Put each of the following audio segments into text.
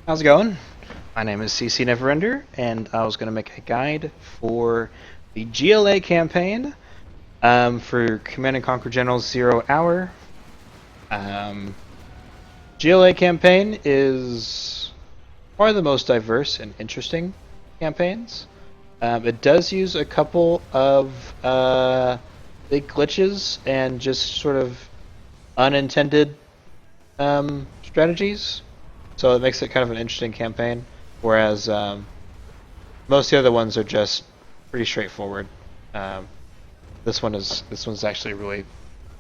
How's it going? My name is CC Neverender, and I was going to make a guide for the GLA campaign for Command and Conquer General 0 Hour. GLA campaign is one of the most diverse and interesting campaigns. It does use a couple of big glitches and just sort of unintended strategies. So it makes it kind of an interesting campaign, whereas most of the other ones are just pretty straightforward. This one's actually really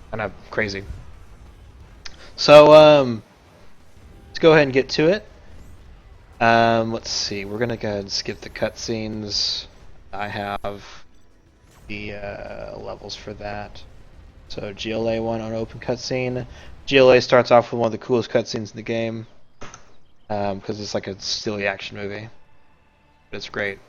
kind of crazy. So let's go ahead and get to it. Let's see. We're gonna go ahead and skip the cutscenes. I have the levels for that. So GLA 1 on open cutscene. GLA starts off with one of the coolest cutscenes in the game. Because it's like a silly action movie. But it's great.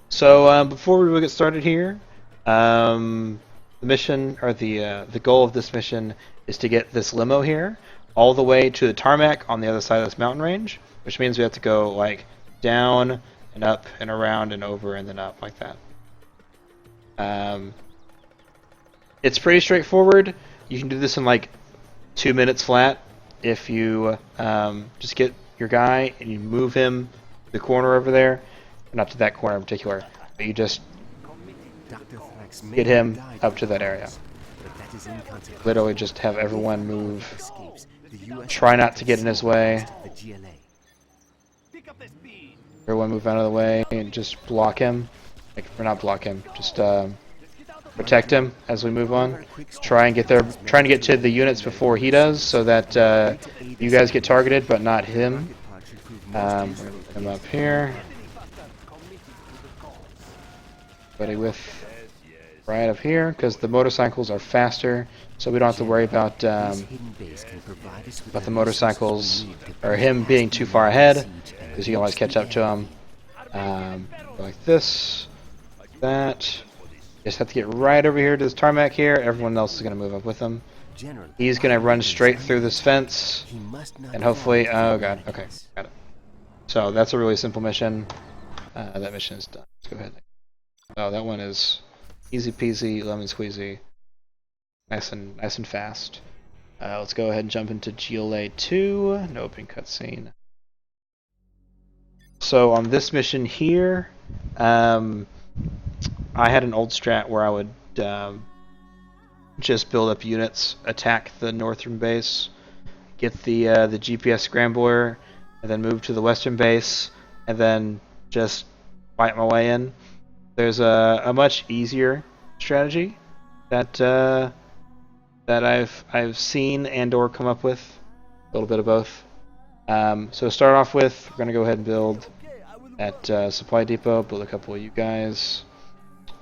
So before we really get started here, the mission, or the goal of this mission is to get this limo here all the way to the tarmac on the other side of this mountain range, which means we have to go like down and up and around and over and then up like that. It's pretty straightforward. You can do this in like 2 minutes flat if you just get your guy and you move him to the corner over there, not to that corner in particular, but you just get him up to that area. Literally just have everyone move. Try not to get in his way. Everyone move out of the way and just block him. Or not block him, just protect him as we move on. Trying to get to the units before he does, so that you guys get targeted, but not him. We're gonna put him up here. Buddy with right up here, because the motorcycles are faster, so we don't have to worry about the motorcycles or him being too far ahead, because you can always catch up to him. Like this, like that. Just have to get right over here to this tarmac here. Everyone else is going to move up with him. He's going to run straight through this fence, and hopefully... Oh god, okay, got it. So that's a really simple mission. That mission is done. Let's go ahead. Oh, that one is easy peasy, lemon squeezy. Nice and fast. Let's go ahead and jump into GLA 2. No opening cutscene. So on this mission here, I had an old strat where I would just build up units, attack the northern base, get the GPS scrambler, and then move to the western base, and then just fight my way in. There's a much easier strategy that I've seen and/or come up with, a little bit of both. So to start off with, we're gonna go ahead and build at supply depot. Build a couple of you guys.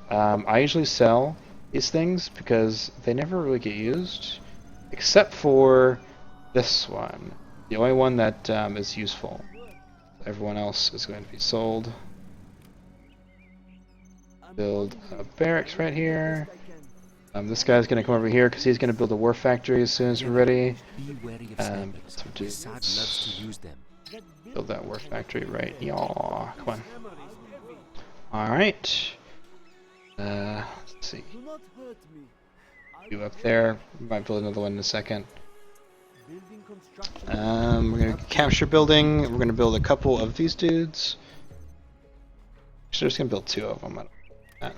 I usually sell these things because they never really get used, except for this one. The only one that is useful. Everyone else is going to be sold. Build a barracks right here. This guy's going to come over here because he's going to build a war factory as soon as we're ready. Build that war factory right. Yaw, come on. Alright. Let's see. You up there. Might build another one in a second. We're gonna capture building. We're gonna build a couple of these dudes. Actually, just gonna build 2 of them. Get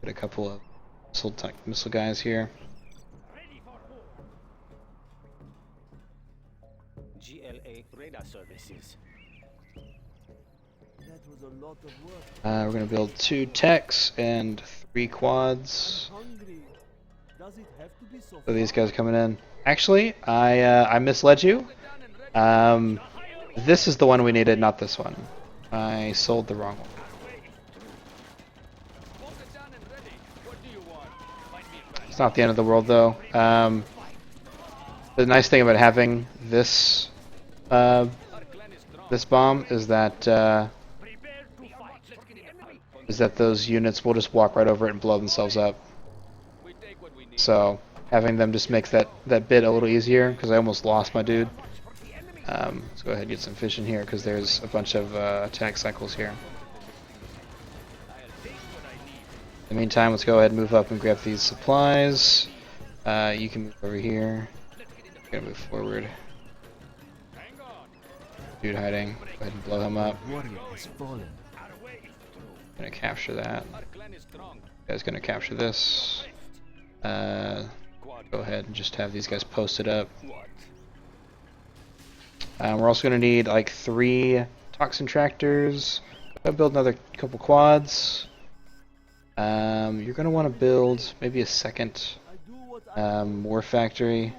a couple of missile guys here. GLA radar services. We're gonna build 2 techs and 3 quads. So these guys are coming in. Actually, I misled you. This is the one we needed, not this one. I sold the wrong one. It's not the end of the world, though. The nice thing about having this this bomb is that those units will just walk right over it and blow themselves up. So having them just makes that bit a little easier, because I almost lost my dude. Let's go ahead and get some fish in here because there's a bunch of attack cycles here. In the meantime, let's go ahead and move up and grab these supplies. You can move over here. I'm gonna move forward. Dude hiding. Go ahead and blow him up. Gonna capture that. Guys gonna capture this. Go ahead and just have these guys posted up. We're also gonna need like 3 toxin tractors. Go build another couple quads. You're gonna want to build maybe a second war factory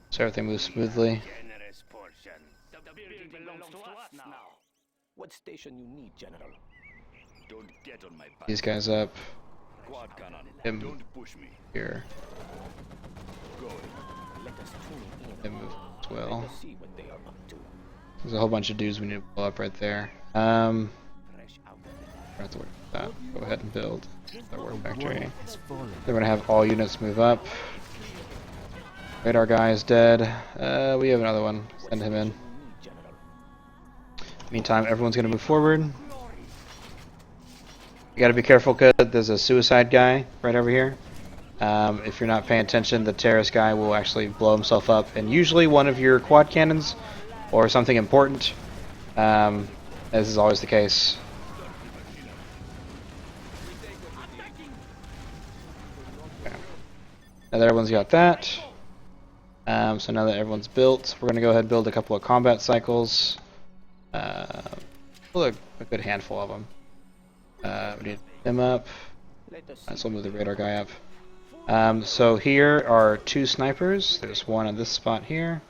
so everything moves smoothly. What station you need, General? Don't get on my back. These guys up. Quad cannon. Him Don't push me. here. Let us tune in. Him move as well. Let us see what they are up to. There's a whole bunch of dudes we need to blow up right there. Fresh out of Don't have to worry about that. Go ahead and build the war factory. They're gonna have all units move up. Radar guy is dead. We have another one. Send him in. Meantime, everyone's gonna move forward. You gotta be careful because there's a suicide guy right over here. If you're not paying attention, the terrorist guy will actually blow himself up, and usually one of your quad cannons or something important. As is always the case. Okay. Now that everyone's got that, so now that everyone's built, we're gonna go ahead and build a couple of combat cycles. We'll a good handful of them. We need them up. So we'll move the radar guy up. So here are 2 snipers. There's one on this spot here.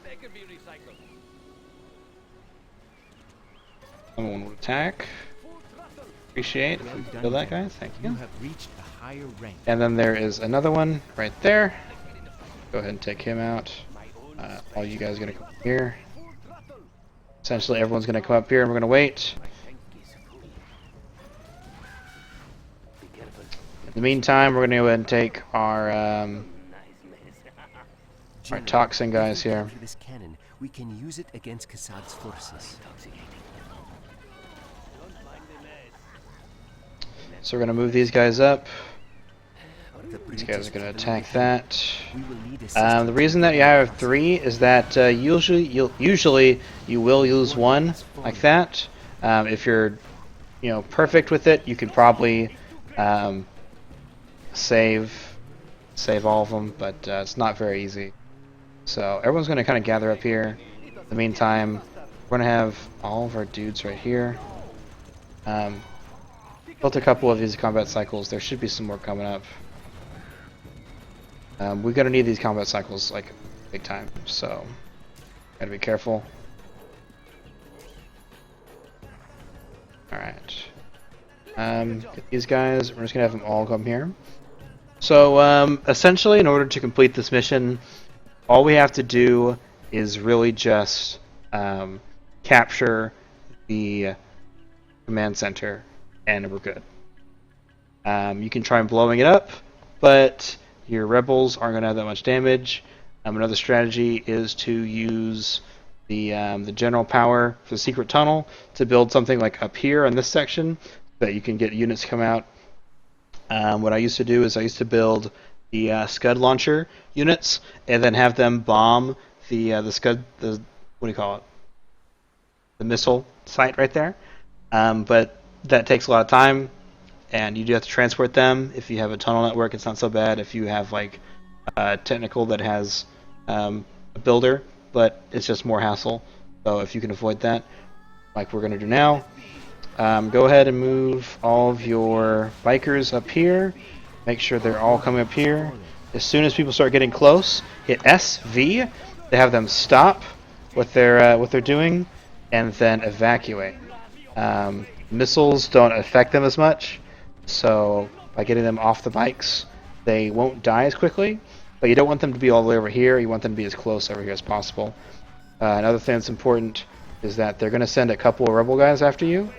Someone will attack. Appreciate if we can kill that guy. Thank you. And then there is another one right there. Go ahead and take him out. All you guys are gonna come here. Essentially, everyone's gonna come up here, and we're gonna wait. In the meantime, we're gonna go ahead and take our toxin guys here. This cannon, we can use it against Kassad's forces. So we're gonna move these guys up. These guys are gonna attack that. The reason that you have 3 is that usually you will use 1 like that. If you're perfect with it, you can probably save all of them, but it's not very easy. So everyone's gonna kind of gather up here. In the meantime, we're gonna have all of our dudes right here. Built a couple of these combat cycles. There should be some more coming up. We're gonna need these combat cycles like big time, so gotta be careful. Alright. Get these guys. We're just gonna have them all come here. So essentially, in order to complete this mission, all we have to do is really just capture the command center, and we're good. You can try blowing it up, but your rebels aren't going to have that much damage. Another strategy is to use the general power for the secret tunnel to build something like up here in this section so that you can get units to come out. What I used to do is I used to build the Scud launcher units and then have them bomb the Scud, what do you call it? The missile site right there. But that takes a lot of time, and you do have to transport them. If you have a tunnel network, it's not so bad. If you have like a technical that has a builder, but it's just more hassle. So if you can avoid that, like we're going to do now, go ahead and move all of your bikers up here. Make sure they're all coming up here. As soon as people start getting close, hit SV to have them stop what they're doing, and then evacuate. Missiles don't affect them as much, so by getting them off the bikes, they won't die as quickly. But you don't want them to be all the way over here. You want them to be as close over here as possible. Another thing that's important is that they're going to send a couple of rebel guys after you.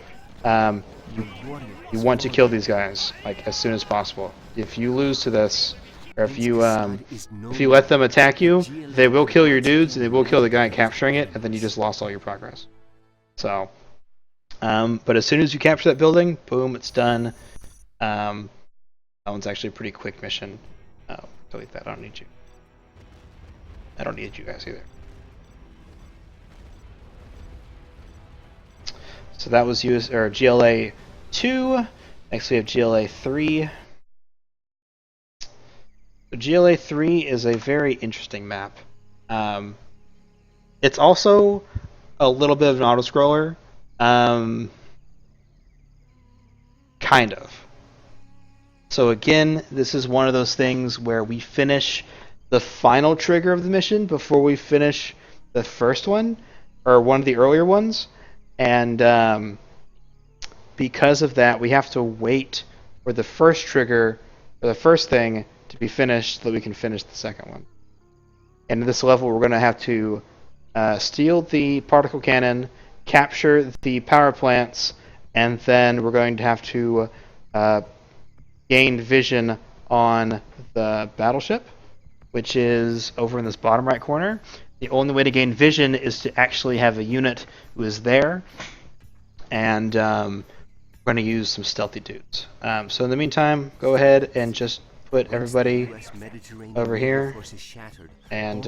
You want to kill these guys like as soon as possible. If you lose to this, Or if you Cassad is no let them attack you, GLA they will kill your dudes and they will kill the guy capturing it, and then you just lost all your progress. So, but as soon as you capture that building, boom, it's done. That one's actually a pretty quick mission. Oh, delete that. I don't need you. I don't need you guys either. So that was GLA 2. Next we have GLA 3. So GLA 3 is a very interesting map. It's also a little bit of an auto-scroller. Kind of. So again, this is one of those things where we finish the final trigger of the mission before we finish the first one, or one of the earlier ones. And because of that, we have to wait for the first trigger, or the first thing, to be finished so that we can finish the second one. And in this level, we're going to have to steal the particle cannon, capture the power plants, and then we're going to have to gain vision on the battleship, which is over in this bottom right corner. The only way to gain vision is to actually have a unit who is there, and we're going to use some stealthy dudes. So in the meantime, go ahead and just put everybody over here, and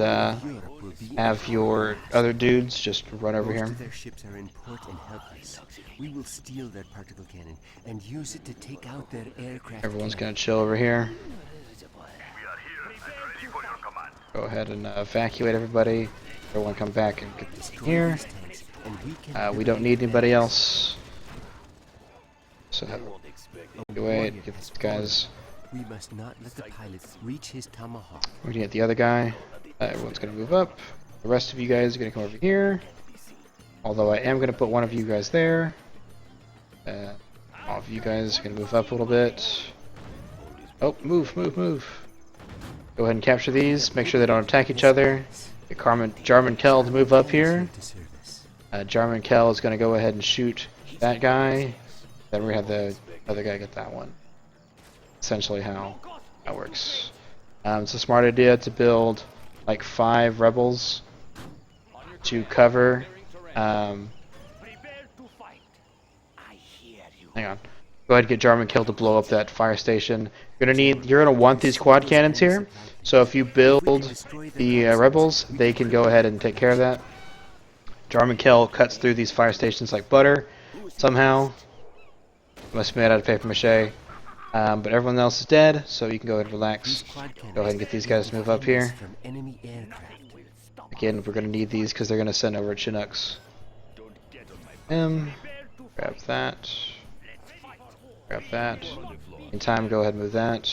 have your other dudes just run over here. Their ships are in port and helpless. We will steal their particle cannon and use it to take out their aircraft. Everyone's going to chill over here. Go ahead and evacuate everybody. Everyone come back and get this here. We don't need anybody else. So evacuate, get these guys. We must not let the pilot reach his tomahawk. We're gonna get the other guy. Everyone's gonna move up. The rest of you guys are gonna come over here. Although I am gonna put one of you guys there. All of you guys are gonna move up a little bit. Oh, move. Go ahead and capture these. Make sure they don't attack each other. Get Jarman Kell to move up here. Jarman Kell is gonna go ahead and shoot that guy. Then we have the other guy get that one. Essentially how that works. It's a smart idea to build like 5 rebels to cover. Hang on. Go ahead and get Jarman Kill to blow up that fire station. You're gonna want these quad cannons here. So if you build the rebels, they can go ahead and take care of that. Jarman Kill cuts through these fire stations like butter somehow. Must be made out of paper mache. But everyone else is dead, so you can go ahead and relax. Go ahead and get these guys to move up here. Again, we're going to need these because they're going to send over Chinooks. Grab that. Grab that. In time, go ahead and move that.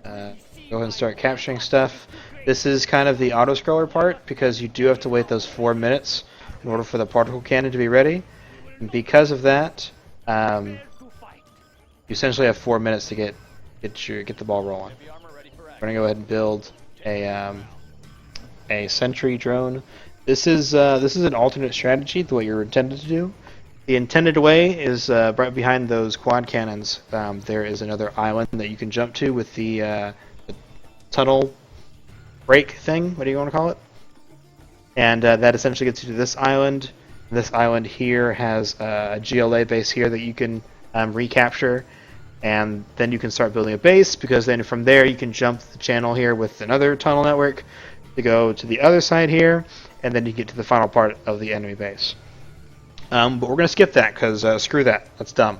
Go ahead and start capturing stuff. This is kind of the auto-scroller part because you do have to wait those 4 minutes in order for the particle cannon to be ready. And because of that, you essentially have 4 minutes to get the ball rolling. We're gonna go ahead and build a sentry drone. This is an alternate strategy to what you're intended to do. The intended way is right behind those quad cannons. There is another island that you can jump to with the tunnel break thing. What do you want to call it? And that essentially gets you to this island. This island here has a GLA base here that you can recapture, and then you can start building a base, because then from there you can jump the channel here with another tunnel network to go to the other side here, and then you get to the final part of the enemy base. But we're going to skip that because screw that. That's dumb.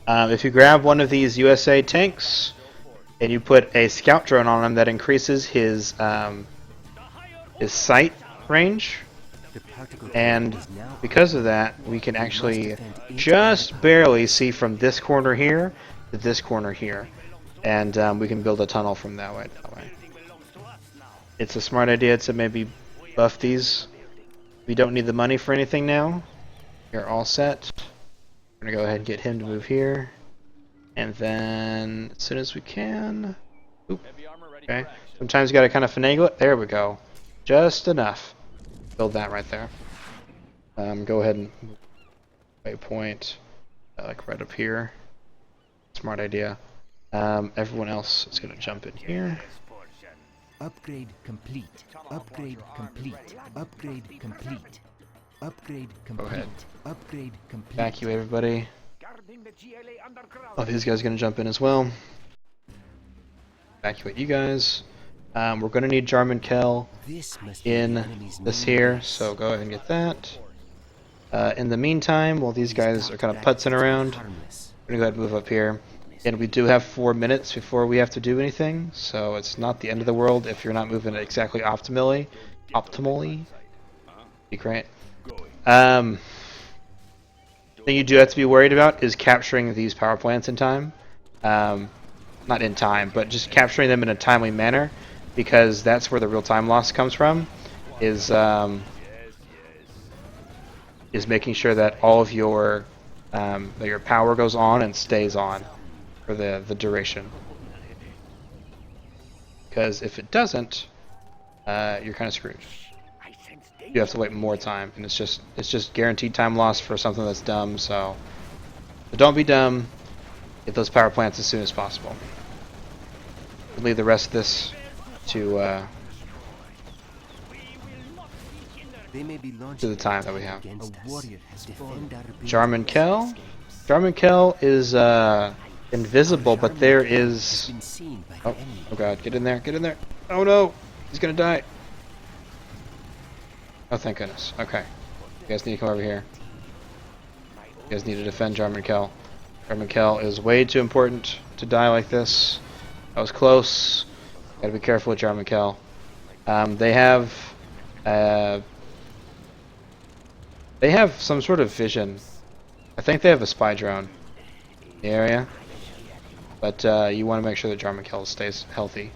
If you grab one of these USA tanks and you put a scout drone on him, that increases his sight range. And because of that, we can actually just barely see from this corner here to this corner here. And we can build a tunnel from that way. It's a smart idea to maybe buff these. We don't need the money for anything now. You're all set. We're going to go ahead and get him to move here. And then, as soon as we can... Oop. Okay. Sometimes you got to kind of finagle it. There we go. Just enough. Build that right there. Go ahead and move waypoint like right up here. Smart idea. Everyone else is going to jump in here. Upgrade complete. Upgrade complete. Upgrade complete. Upgrade complete. ahead. Upgrade complete. Evacuate everybody. Guarding the GLA underground. Oh, these guys are gonna jump in as well. Evacuate you guys. We're gonna need Jarman Kell This must be the in enemy's this main here, base. so go ahead and get that. In the meantime, while these guys are kind of putzing around, Harmless. we're gonna go ahead and move up here. And we do have 4 minutes before we have to do anything, so it's not the end of the world if you're not moving it exactly optimally. Be great. Thing you do have to be worried about is capturing these power plants in time. Not in time, but just capturing them in a timely manner, because that's where the real time loss comes from. Is making sure that all of that your power goes on and stays on for the duration. Because if it doesn't, you're kind of screwed. You have to wait more time, and it's just guaranteed time loss for something that's dumb. So don't be dumb. Get those power plants as soon as possible. We'll leave the rest of this to They may be the time that we have. against a warrior has defend our ability Jarman to Kell. escape. Jarman Kell is invisible, but there is. Been seen by the Oh, enemy. oh god, get in there, get in there. Oh no, he's gonna die. Oh, thank goodness. Okay. You guys need to come over here. You guys need to defend Jarman Kell. Jarman Kell is way too important to die like this. That was close. Gotta be careful with Jarman Kell. They have some sort of vision. I think they have a spy drone in the area. But you want to make sure that Jarman Kell stays healthy.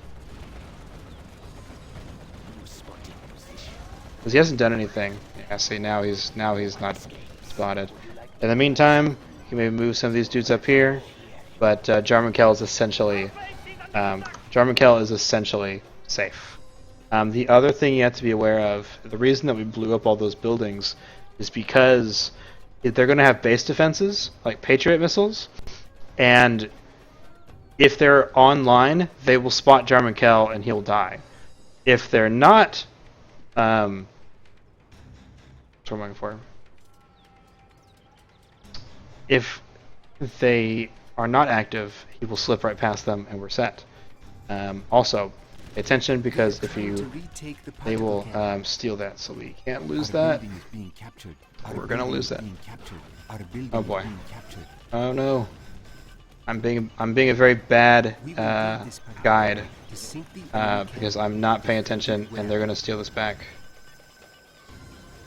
Because he hasn't done anything. Yeah, see, now he's not spotted. In the meantime, you may move some of these dudes up here, but Jarman Kell is essentially safe. The other thing you have to be aware of, the reason that we blew up all those buildings, is because they're going to have base defenses, like Patriot missiles, and if they're online, they will spot Jarman Kell and he'll die. If they're not, what am I looking for? If they are not active, he will slip right past them and we're set. Also, pay attention because if To you, retake the they will particle cannon. steal that, so we can't lose Our that. building is being captured. Our We're gonna building lose is that. being captured. Our building Oh is boy. being captured. Oh no, I'm being a very bad We will build this particle guide. cannon to sink the enemy Because cannon. I'm not paying attention and they're gonna steal this back.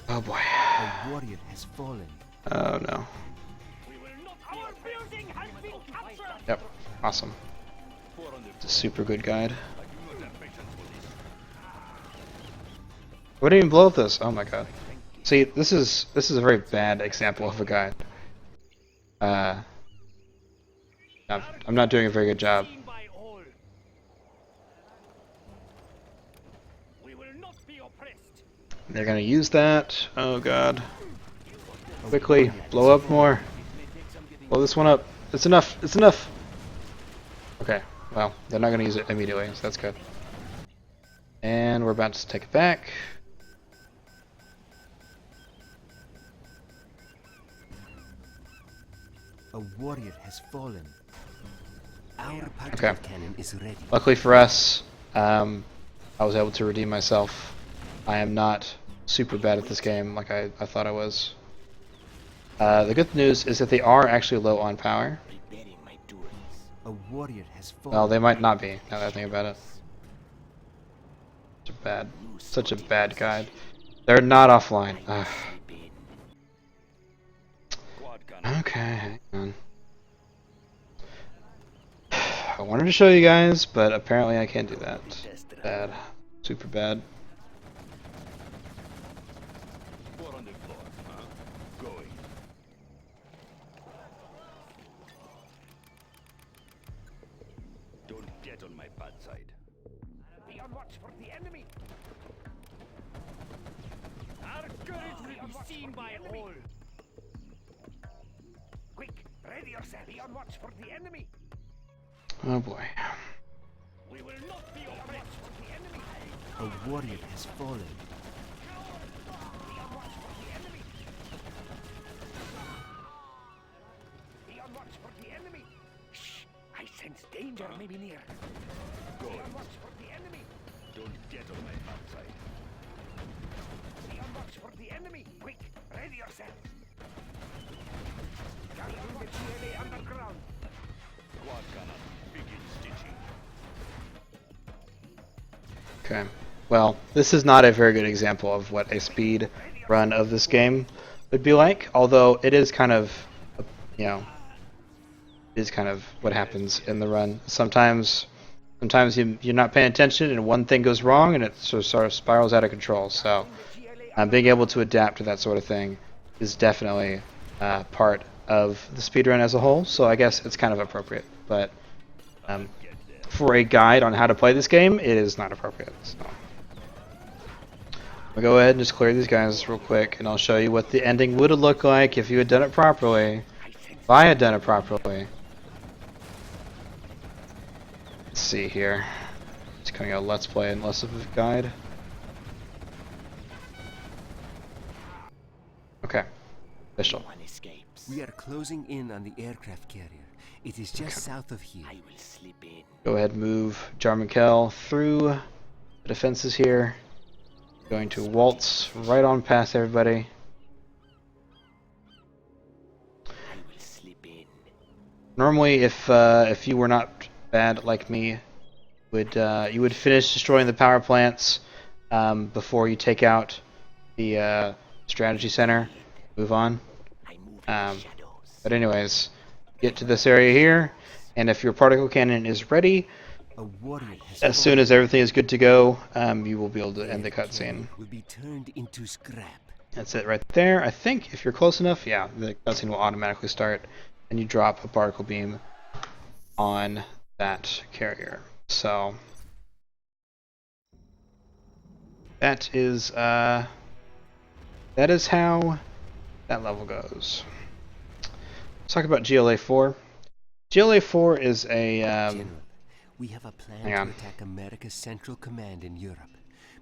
Oh boy. A warrior has fallen. Oh no. Our building has been captured. Yep. Awesome. It's a super good guide. We didn't even blow up this. Oh my god. See, this is a very bad example of a guide. I'm not doing a very good job. Seen by all. We will not be oppressed. They're gonna use that. Oh god. Quickly, blow up more. Blow this one up. It's enough. It's enough. Okay. Well, they're not gonna use it immediately, so that's good. And we're about to take it back. A warrior has fallen. Our particle Okay. cannon is ready. Luckily for us, I was able to redeem myself. I am not super bad at this game like I thought I was. The good news is that they are actually low on power. A warrior has fallen. Well, they might not be, now that I think about it. Such a bad guide. They're not offline. Ugh. Okay, hang on. I wanted to show you guys, but apparently I can't do that. Bad. Super bad. Four on the floor. Going. Don't get on my bad side. Be on watch for the enemy. Our courage will be seen by all. Quick, ready yourself. Be on watch for the enemy. Oh boy. We will not be oppressed for the enemy. A warrior has fallen. Be on watch for the enemy. Shh! I sense danger may be near. Go on watch for the enemy. Don't get on my backside. Be on watch for the enemy. Quick, ready yourself. Gather the GLA underground. Squad gunner, begin stitching. Okay. Well, this is not a very good example of what a speed run of this game would be like, although it is kind of, you know, is kind of what happens in the run. Sometimes you're not paying attention and one thing goes wrong and it sort of spirals out of control. So being able to adapt to that sort of thing is definitely part of the speedrun as a whole. So I guess it's kind of appropriate. But for a guide on how to play this game, it is not appropriate. So I'll go ahead and just clear these guys real quick and I'll show you what the ending would have looked like if you had done it properly. If I had done it properly. Let's see here. It's kind of a let's play and less of a guide. Okay. Official. We are closing in on the aircraft carrier. It is just south of here. I will slip in. Go ahead and move Jarmankel through the defenses here. Going to waltz right on past everybody. I will slip in. Normally, if you were not bad like me, you would finish destroying the power plants before you take out the strategy center. Move on. But anyways, get to this area here, and if your particle cannon is ready, A warrior has as soon as everything is good to go, you will be able to end the cutscene. will be turned into scrap. That's it right there. I think if you're close enough, yeah, the cutscene will automatically start, and you drop a particle beam on that carrier. So that is how that level goes. Let's talk about GLA 4. GLA 4 is a General, we have a plan hang to on. attack America's Central Command in Europe,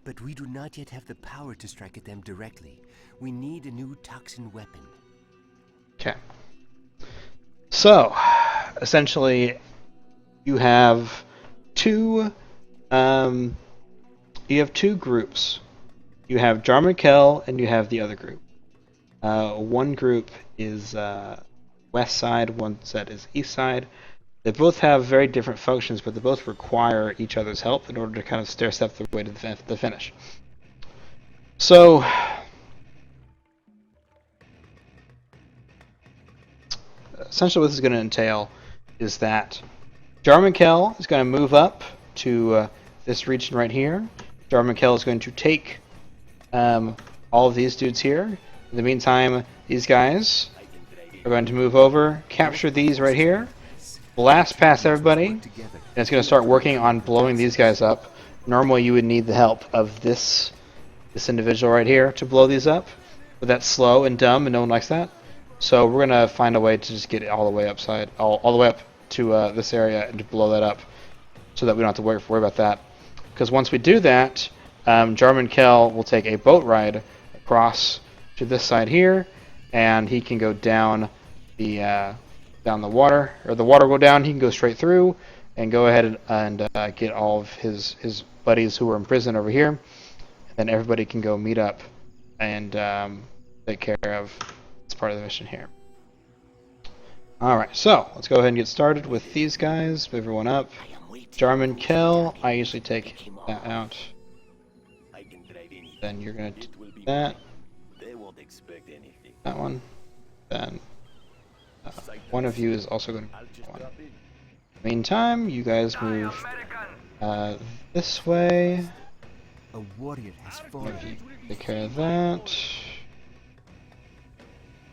but we do not yet have the power to strike at them directly. We need a new toxin weapon. Okay. So, essentially, you have two groups. You have Jarmankel and you have the other group. One group is west side, one set is east side. They both have very different functions, but they both require each other's help in order to kind of stair-step their way to the finish. So, essentially what this is going to entail is that Jarmankel is going to move up to this region right here. Jarmankel is going to take all of these dudes here. In the meantime, these guys are going to move over, capture these right here, blast past everybody, and it's going to start working on blowing these guys up. Normally you would need the help of this individual right here to blow these up, but that's slow and dumb and no one likes that. So we're going to find a way to just get it all the way all the way up to this area and to blow that up so that we don't have to worry about that. Because once we do that, Jarmankel will take a boat ride across to this side here, and he can go down the water, or the water will go down. He can go straight through and go ahead and get all of his buddies who are in prison over here, and then everybody can go meet up and take care of this part of the mission here. Alright, so let's go ahead and get started with these guys. Move everyone up. Jarmankel, I usually take that out. Then you're going to do that. They won't expect anything. That one. Then one of you is also going to do one. Meantime, you guys move this way. A warrior has One fallen. of you take care of that.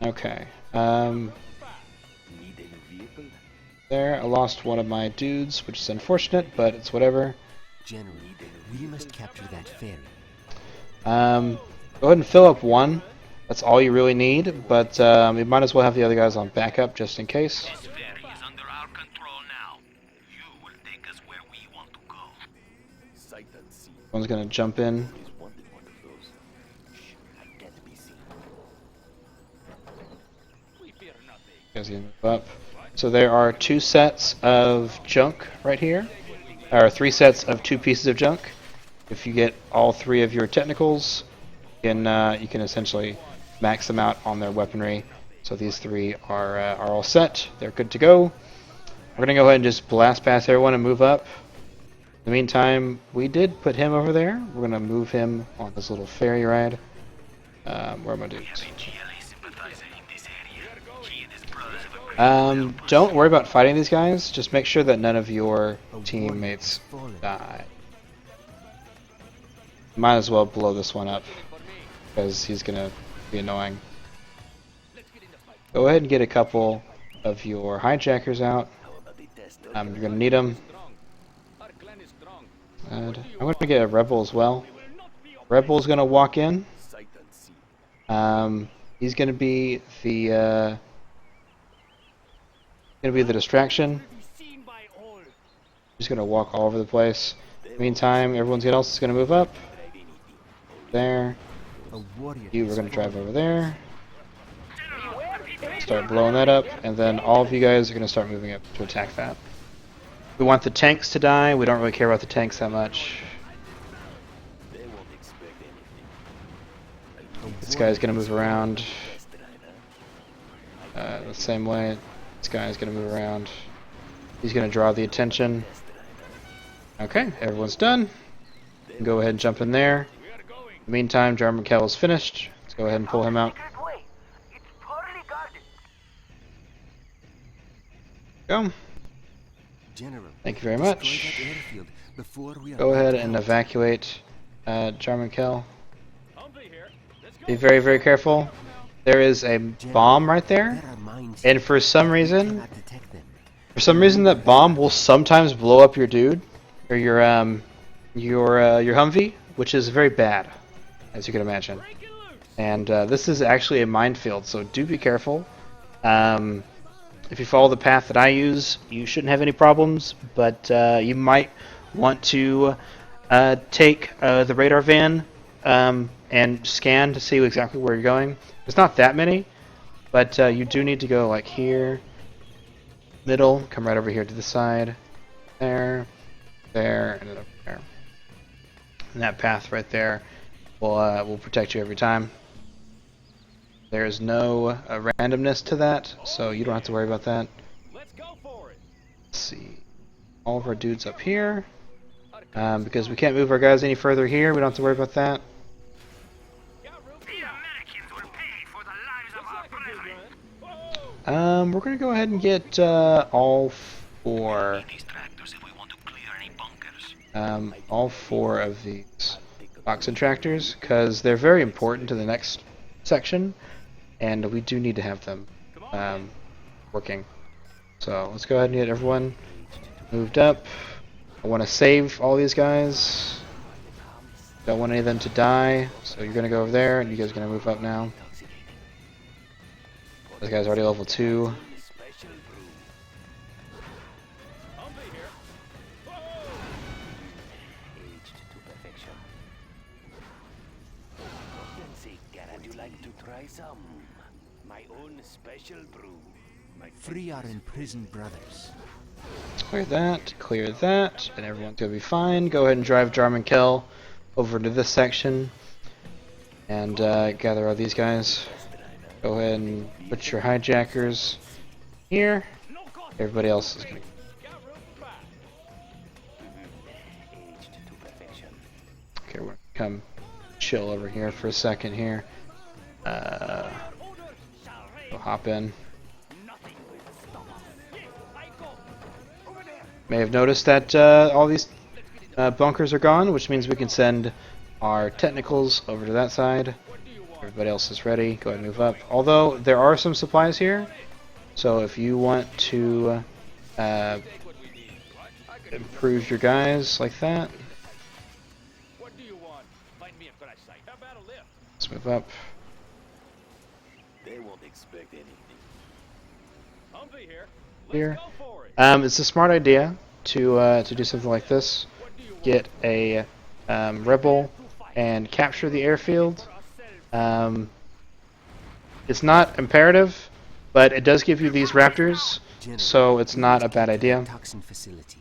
Okay. Need a new vehicle? There, I lost one of my dudes, which is unfortunate, but it's whatever. General, we must capture that ferry. Go ahead and fill up one. That's all you really need, but you might as well have the other guys on backup just in case. This ferry is under our control now. You will take us where we want to go. Sight unseen. One's gonna jump in. Guys can move up. So there are 2 sets of junk right here. Or 3 sets of 2 pieces of junk. If you get all 3 of your technicals, you can essentially max them out on their weaponry. So these 3 are all set. They're good to go. We're gonna go ahead and just blast past everyone and move up. In the meantime, we did put him over there. We're gonna move him on this little ferry ride. Where are my dudes? Don't worry about fighting these guys. Just make sure that none of your teammates die. Might as well blow this one up, because he's gonna be annoying. Go ahead and get a couple of your hijackers out. You're gonna need them. And I'm gonna get a rebel as well. Rebel's gonna walk in. He's gonna be the distraction. He's gonna walk all over the place. Meantime, everyone else is gonna move up. There. You were gonna drive over there. Start blowing that up, and then all of you guys are gonna start moving up to attack that. We want the tanks to die. We don't really care about the tanks that much. This guy's gonna move around the same way. This guy's gonna move around. He's gonna draw the attention. Okay, everyone's done. Go ahead and jump in there. In the meantime, Jarman Kell is finished. Let's go ahead and pull him out. Go. Thank you very much. Go ahead and evacuate Jarman Kell. Be very, very careful. There is a bomb right there, and for some reason that bomb will sometimes blow up your dude or your Humvee, which is very bad, as you can imagine. And this is actually a minefield, so do be careful. If you follow the path that I use, you shouldn't have any problems, but you might want to take the radar van and scan to see exactly where you're going. There's not that many, but you do need to go like here, middle, come right over here to the side, there, and then over there. And that path right there will protect you every time. There's no randomness to that, so you don't have to worry about that. Let's see. All of our dudes up here. Because we can't move our guys any further here, we don't have to worry about that. We're going to go ahead and get all 4. All 4 of these oxen tractors, because they're very important to the next section. And we do need to have them working. So let's go ahead and get everyone moved up. I want to save all these guys. Don't want any of them to die. So you're going to go over there, and you guys are going to move up now. This guy's already level 2. Free our imprisoned brothers. Clear that, and everyone's gonna be fine. Go ahead and drive Jarman Kell over to this section and gather all these guys. Go ahead and put your hijackers here. Everybody else is gonna. Okay, we're gonna come chill over here for a second here. We'll hop in. May have noticed that all these bunkers are gone, which means we can send our technicals over to that side. Everybody else is ready. Go ahead and move up. Although there are some supplies here, so if you want to improve your guys like that, let's move up. Here. It's a smart idea to do something like this. Get a rebel and capture the airfield. It's not imperative, but it does give you these raptors, General, so it's we not need a to bad get to the idea. Toxin facility.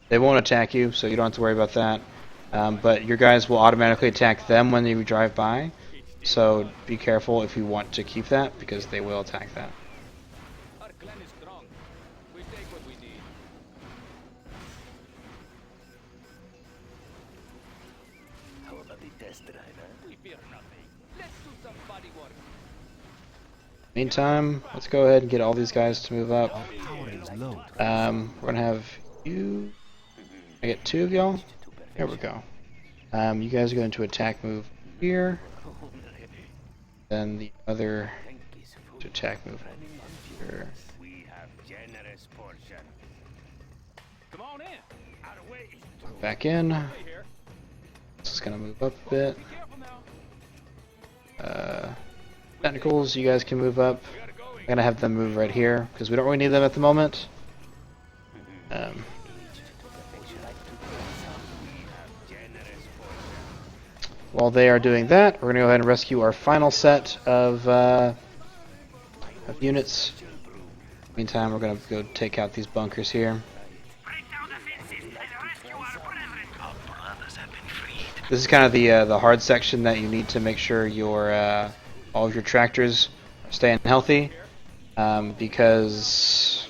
They won't attack you, so you don't have to worry about that. But your guys will automatically attack them when you drive by, so be careful if you want to keep that, because they will attack that. Our clan is strong. We take what we need. How about the test drive, huh? We fear nothing. Let's do some body work. Meantime, let's go ahead and get all these guys to move up. Our power is low. We're gonna have you. I get 2 of y'all. There we go. You guys are going to attack move here. Then the other to attack move here. We have generous portion. Come on in. Our way is Back in. here. This is gonna move up a bit. Be careful now. Technicals, you guys can move up. We gotta go. I'm gonna have them move right here because we don't really need them at the moment. While they are doing that, we're gonna go ahead and rescue our final set of units. Meantime, we're gonna go take out these bunkers here. This is kind of the hard section that you need to make sure your all of your tractors are staying healthy, because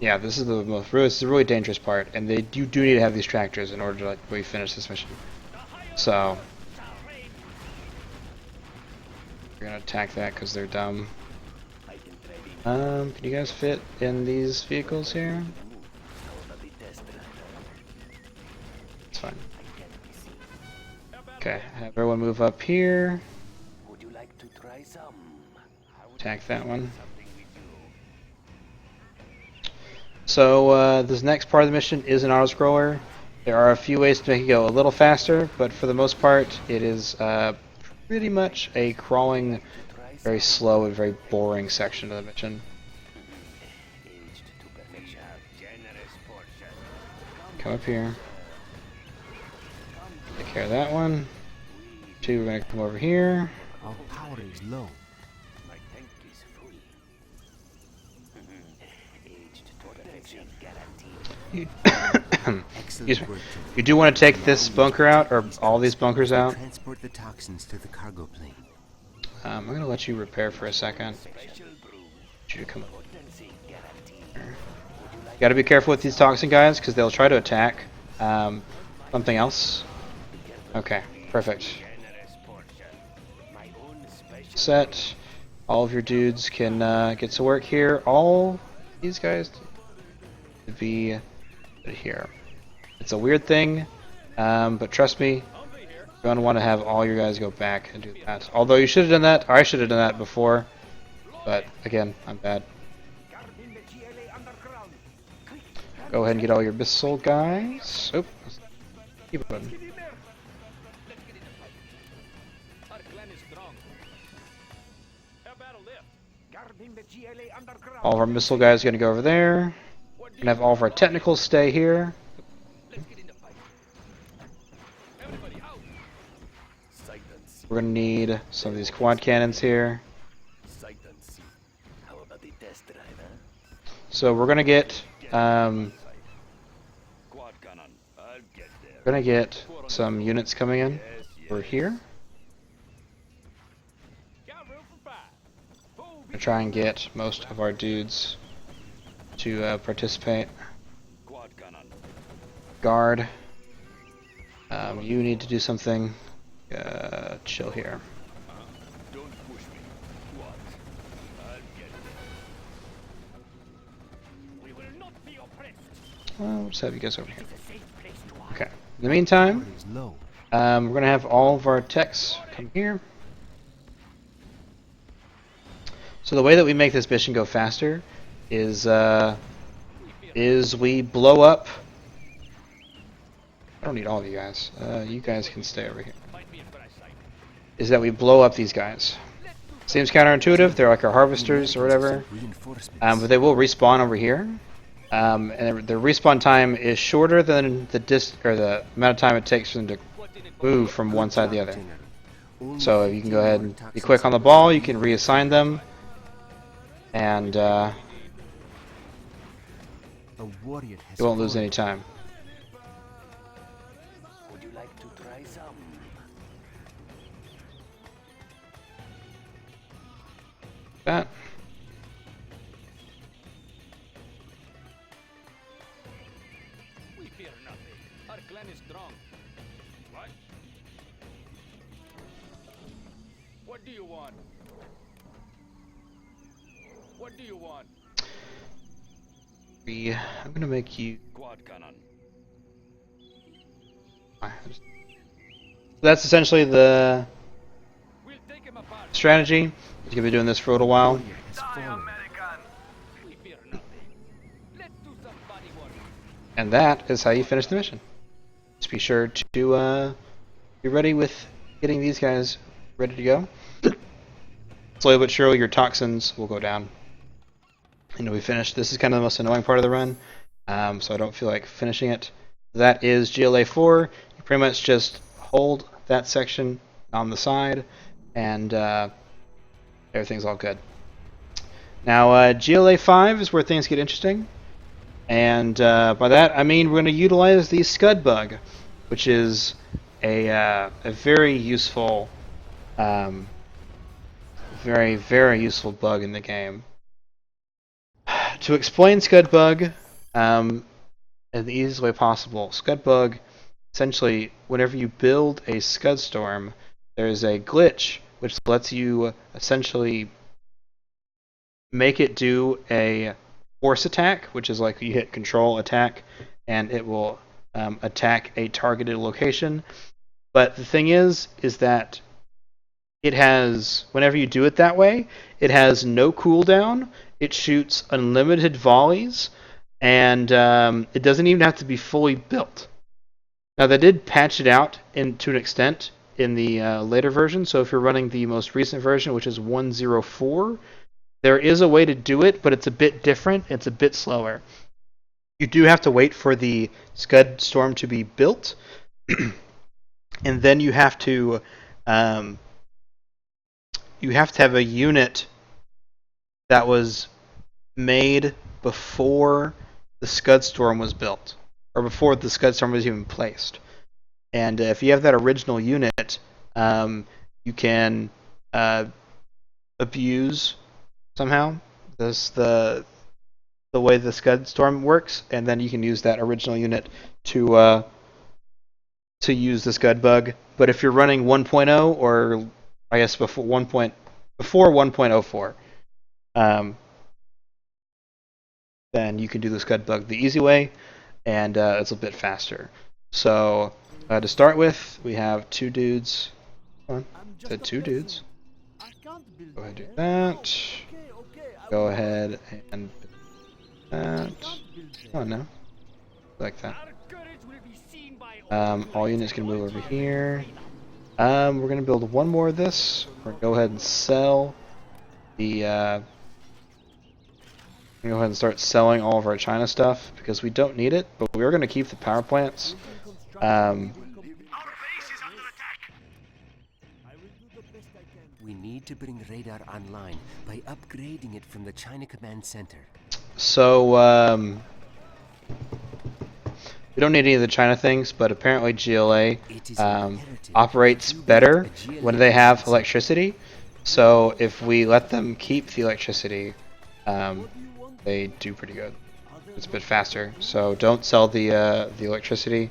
yeah, this is this is the really dangerous part, and you do need to have these tractors in order to like really finish this mission. So we're gonna attack that because they're dumb. Can you guys fit in these vehicles here? It's fine. Okay, have everyone move up here. Would you like to try some? Attack that one. So this next part of the mission is an auto-scroller. There are a few ways to make it go a little faster, but for the most part, it is pretty much a crawling, very slow and very boring section of the mission. Come up here. Take care of that one. 2, we're gonna come over here. Our power is low. My tank is full. Aged to perfection guaranteed. Excellent work, You do want to take this bunker out, or all these bunkers out. Transport the toxins to the cargo plane. I'm gonna let you repair for a second. Special brew. You to come up. Potency guaranteed. You gotta be careful with these toxin guys, because they'll try to attack something else. Okay, perfect. Generous portion. My own special. Set. All of your dudes can get to work here. All these guys to be here. It's a weird thing, but trust me, you're going to want to have all your guys go back and do that. Although you should have done that, or I should have done that before, but again, I'm bad. Guarding the GLA underground. Go ahead and get all your missile guys. Oop. Keep going. Get in there. Let's get in the fight. Our clan is strong. How about a lift? Guarding the GLA underground. All of our missile guys are going to go over there. We're going to have all of our technicals stay here. Let's get in the fight. Everybody out. Sight and see. We're going to need some of these quad cannons here. Sight and see. How about the test drive, huh? So we're going to get Quad cannon. I'll get there. We're gonna get some units coming in. We're here. Got room for 5. Gonna try and get most of our dudes to participate. Quad cannon. Guard. You need to do something. Chill here. Don't push me. Quad. I'll get there. We will not be oppressed. We'll just have you guys over here. It's a safe place to hide. Okay. In the meantime, Power is low. we're gonna have all of our techs come here. So the way that we make this mission go faster is we blow up. I don't need all of you guys. You guys can stay over here. Fight me in fresh sight. Is that we blow up these guys. Seems counterintuitive. They're like our harvesters or whatever. Reinforcements. But they will respawn over here. and the respawn time is shorter than the amount of time it takes for them to move from one side to the other. So you can go ahead and be quick on the ball. You can reassign them, and you won't lose any time. Would you like to try some? That. We fear nothing. Our clan is strong. What? What do you want? What do you want? I'm gonna make you. Quad cannon. That's essentially the We'll take him apart. strategy. You're gonna be doing this for a little while, We fear nothing. Let's do some body work. and that is how you finish the mission. Just be sure to be ready with getting these guys ready to go. Slowly but surely, your toxins will go down, and you'll be finished. This is kind of the most annoying part of the run, so I don't feel like finishing it. That is GLA 4. You pretty much just hold that section on the side, and everything's all good. Now, GLA 5 is where things get interesting, and by that I mean we're going to utilize the Scud bug, which is a very useful, very, very useful bug in the game. To explain Scud bug in the easiest way possible, Scud bug, essentially, whenever you build a Scud storm, there's a glitch which lets you essentially make it do a force attack, which is like you hit control attack and it will attack a targeted location. But the thing is that it has, whenever you do it that way, it has no cooldown, it shoots unlimited volleys, and it doesn't even have to be fully built. Now they did patch it out to an extent in the later version, so if you're running the most recent version, which is 1.04, there is a way to do it, but it's a bit different, it's a bit slower. You do have to wait for the Scud Storm to be built, and then you have to have a unit that was made before the Scud Storm was built, or before the Scud Storm was even placed. And if you have that original unit, you can abuse somehow the way the Scud Storm works, and then you can use that original unit to use the Scud bug. But if you're running 1.0, or I guess before 1.04, then you can do the Scud bug the easy way, and it's a bit faster. So to start with, we have two dudes. Come on, said two dudes. Go ahead and do that. Go ahead and do that. Come on now. Like that. All units can move over here. We're going to build one more of this. We're going to go ahead and sell the... go ahead and start selling all of our China stuff, because we don't need it, but we're going to keep the power plants. We need to bring radar online by upgrading it from the China Command Center. So, we don't need any of the China things, but apparently GLA operates better when they have electricity. So if we let them keep the electricity, they do pretty good. It's a bit faster. So don't sell the electricity,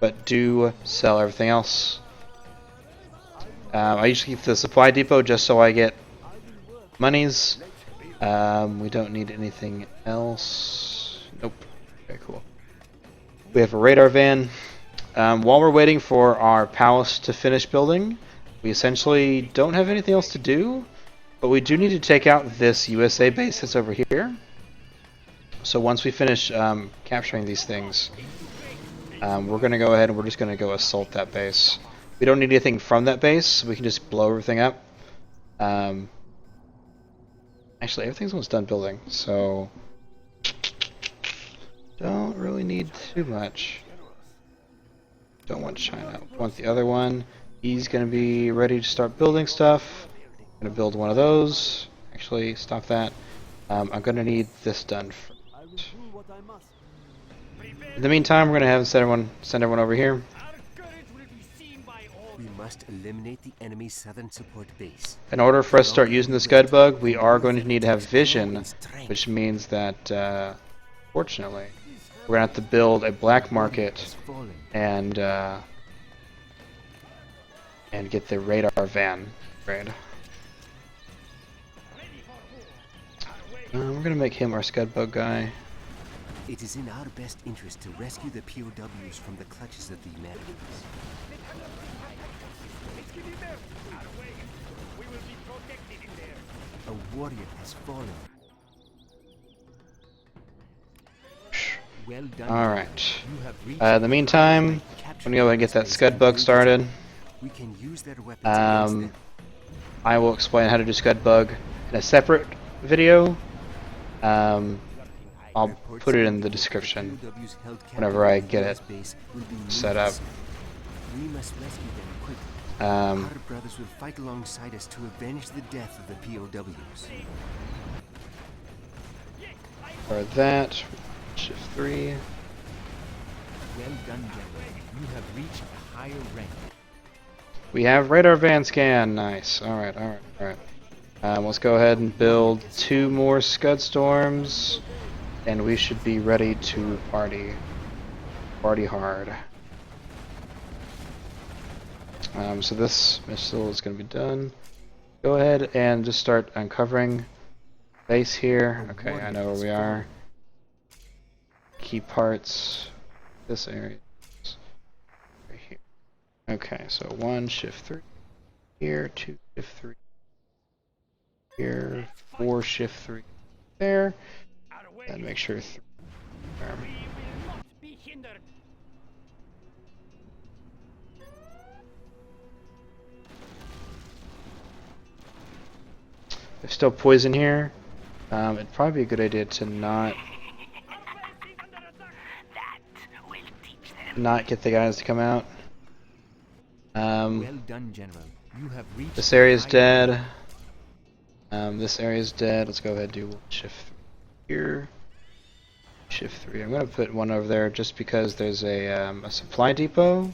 but do sell everything else. I usually keep the supply depot just so I get monies. We don't need anything else. Nope. Okay, cool. We have a radar van. While we're waiting for our palace to finish building, we essentially don't have anything else to do, but we do need to take out this USA base that's over here. So once we finish capturing these things, we're going to go ahead and we're just going to go assault that base. We don't need anything from that base, so we can just blow everything up. Actually, everything's almost done building, so Don't really need too much. Don't want China. Want the other one. He's gonna be ready to start building stuff. Gonna build one of those. Actually, stop that. I'm gonna need this done first. In the meantime, we're gonna have send everyone over here. We must eliminate the enemy's southern support base. In order for us to start using the Scud bug, we are going to need to have vision, which means that, fortunately, we're gonna have to build a black market and get the radar van raid. We're gonna make him our Scud bug guy. It is in our best interest to rescue the POWs from the clutches of the Americans. A warrior has fallen. Well done. Alright. You have reached In the meantime, I'm gonna go and get that Scud bug started. We can use their weapons against them. I will explain how to do Scud bug in a separate video. I'll put it in the description whenever I get it set up. We must rescue them quickly. Our Our brothers will fight alongside us to avenge the death of the POWs. For that, shift 3. Well done, General. You have reached a higher rank. We have radar van scan. Nice. Alright. Let's go ahead and build 2 more Scud Storms, and we should be ready to party. Party hard. So this missile is going to be done. Go ahead and just start uncovering base here. Okay, I know where we are. Key parts. This area. Right here. Okay, so 1, shift 3. Here, 2, shift 3. Here, 4, shift 3. There. And make sure 3. There. There's still poison here. It'd probably be a good idea to not get the guys to come out. Well done, General. You have reached This area's a higher dead. This area's dead. Let's go ahead and do 1 shift 3 here. Shift 3. I'm gonna put 1 over there just because there's a supply depot.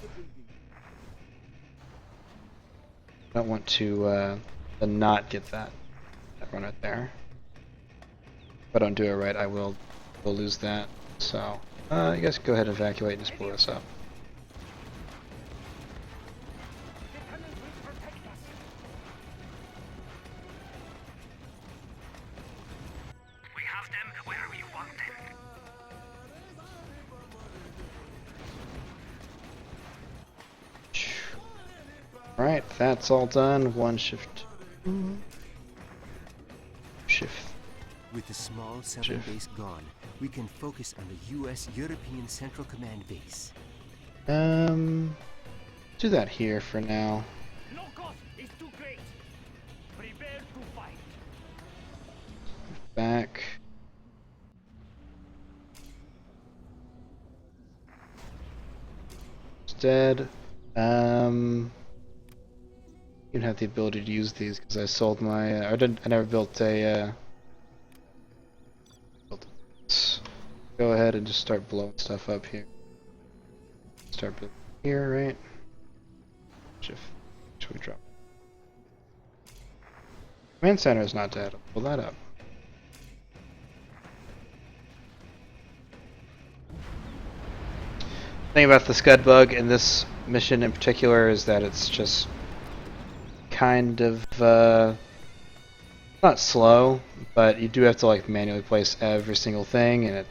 I don't want to not get that one right there. If I don't do it right, we'll lose that. So, you guys go ahead and evacuate and just blow this up. We have them where we want them. Alright, that's all done. 1 shift. Shift. With the small southern base gone, we can focus on the U.S. European Central Command base. Do that here for now. No cost is too great. Prepare to fight. Back. It's dead. You don't have the ability to use these because I sold my. I never built a. Go ahead and just start blowing stuff up here. Start building here, right? Shift. Should we drop? Command center is not dead. I'll pull that up. The thing about the Scud bug in this mission in particular is that it's just kind of not slow, but you do have to like manually place every single thing, and it's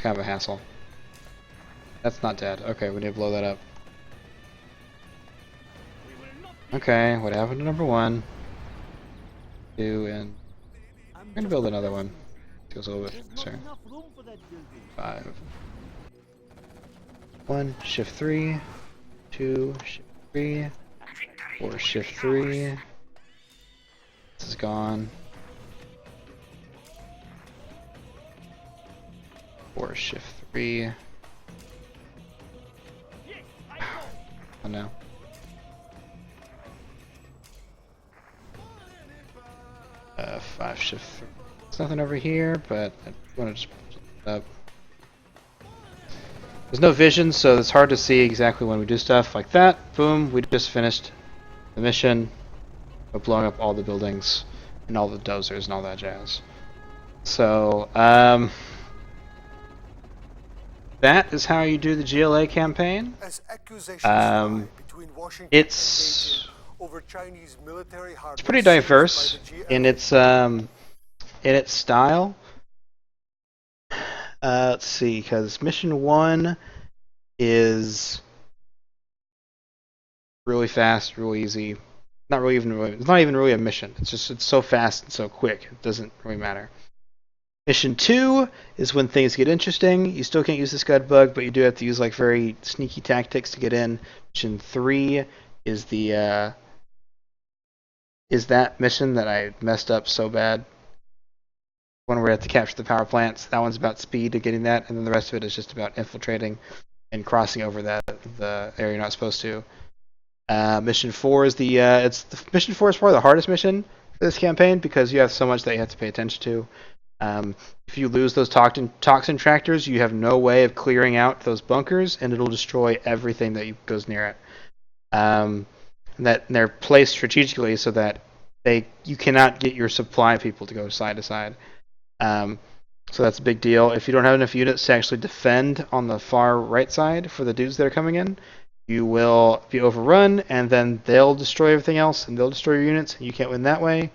kind of a hassle. That's not dead. Okay, we need to blow that up. Okay, what happened to number 1? 2, and I'm gonna build another one. It goes a little bit faster. 5. 1, shift 3, 2, shift 3, 4, shift 3. This is gone. 4, shift 3. Oh no. Uh, 5, shift 3. There's nothing over here, but I want to just put it up. There's no vision, so it's hard to see exactly when we do stuff like that. Boom, we just finished the mission of blowing up all the buildings and all the dozers and all that jazz. So, that is how you do the GLA campaign. As accusations fly between Washington and Beijing over Chinese military hardware, it's pretty diverse in its style. Let's see, because mission 1 is really fast, really easy. It's not even really a mission. It's so fast and so quick. It doesn't really matter. Mission 2 is when things get interesting. You still can't use the scud bug, but you do have to use like very sneaky tactics to get in. Mission 3 is the is that mission that I messed up so bad. One where we have to capture the power plants. That one's about speed to getting that, and then the rest of it is just about infiltrating and crossing over the area you're not supposed to. Mission 4 is mission 4 is probably the hardest mission for this campaign because you have so much that you have to pay attention to. If you lose those toxin tractors, you have no way of clearing out those bunkers, and it'll destroy everything that goes near it. And they're placed strategically so that you cannot get your supply people to go side to side. So that's a big deal. If you don't have enough units to actually defend on the far right side for the dudes that are coming in, you will be overrun, and then they'll destroy everything else, and they'll destroy your units, and you can't win that way.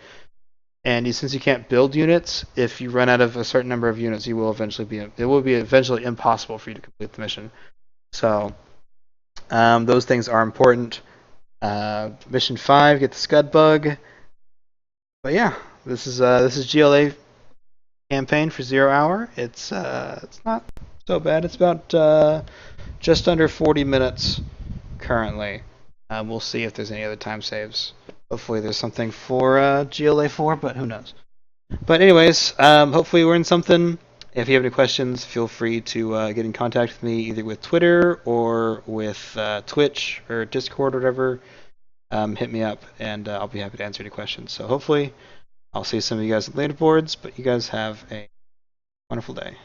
And since you can't build units, if you run out of a certain number of units, it will be eventually impossible for you to complete the mission. So those things are important. Mission 5, get the scud bug. But yeah, this is GLA campaign for 0 hour. It's not so bad. It's about just under 40 minutes currently. We'll see if there's any other time saves. Hopefully there's something for GLA 4, but who knows. But anyways, hopefully you learned something. If you have any questions, feel free to get in contact with me either with Twitter or with Twitch or Discord or whatever. Hit me up, and I'll be happy to answer any questions. So hopefully I'll see some of you guys at later boards, but you guys have a wonderful day.